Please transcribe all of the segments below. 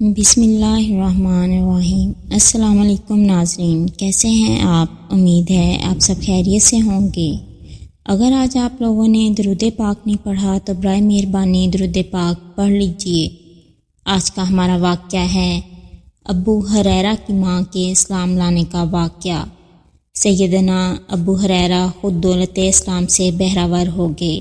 بسم اللہ الرحمن الرحیم۔ السلام علیکم ناظرین، کیسے ہیں آپ؟ امید ہے آپ سب خیریت سے ہوں گے۔ اگر آج آپ لوگوں نے درود پاک نہیں پڑھا تو برائے مہربانی درود پاک پڑھ لیجئے۔ آج کا ہمارا واقعہ ہے ابو ہریرہ کی ماں کے اسلام لانے کا واقعہ۔ سیدنا ابو ہریرہ خود دولت اسلام سے بہرہ ہو گئے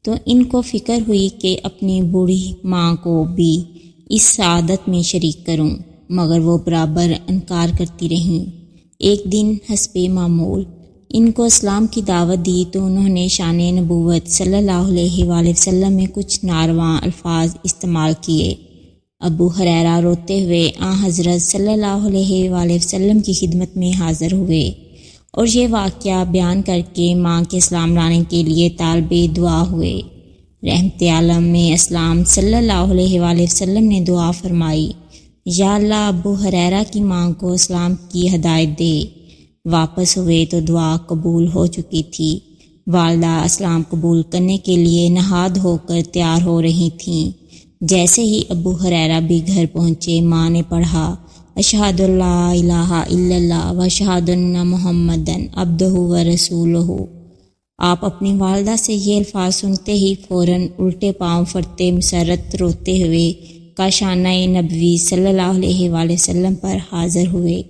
تو ان کو فکر ہوئی کہ اپنی بوڑھی ماں کو بھی اس سعادت میں شریک کروں، مگر وہ برابر انکار کرتی رہیں۔ ایک دن حسب معمول ان کو اسلام کی دعوت دی تو انہوں نے شان نبوت صلی اللہ علیہ وآلہ وسلم میں کچھ ناروا الفاظ استعمال کیے۔ ابو ہریرہ روتے ہوئے حضرت صلی اللہ علیہ وآلہ وسلم کی خدمت میں حاضر ہوئے اور یہ واقعہ بیان کر کے ماں کے اسلام لانے کے لیے طالب دعا ہوئے۔ رحمت عالم میں اسلام صلی اللہ علیہ وآلہ وسلم نے دعا فرمائی، یا اللہ ابو ہریرہ کی ماں کو اسلام کی ہدایت دے۔ واپس ہوئے تو دعا قبول ہو چکی تھی۔ والدہ اسلام قبول کرنے کے لیے نہاد ہو کر تیار ہو رہی تھیں۔ جیسے ہی ابو ہریرہ بھی گھر پہنچے، ماں نے پڑھا، اشہد لا الہ الا اللہ و اشہد ان محمدن عبدہ و رسولہ۔ آپ اپنی والدہ سے یہ الفاظ سنتے ہی فوراً الٹے پاؤں فرتے مسرت روتے ہوئے کاشانہ نبوی صلی اللہ علیہ وآلہ وسلم پر حاضر ہوئے۔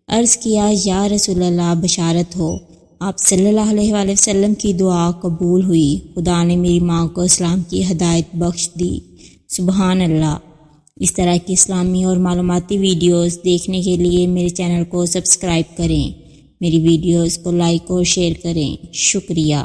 عرض کیا، یا رسول اللہ بشارت ہو، آپ صلی اللہ علیہ وآلہ وسلم کی دعا قبول ہوئی، خدا نے میری ماں کو اسلام کی ہدایت بخش دی۔ سبحان اللہ۔ اس طرح کی اسلامی اور معلوماتی ویڈیوز دیکھنے کے لیے میرے چینل کو سبسکرائب کریں، میری ویڈیوز کو لائک اور شیئر کریں۔ شکریہ۔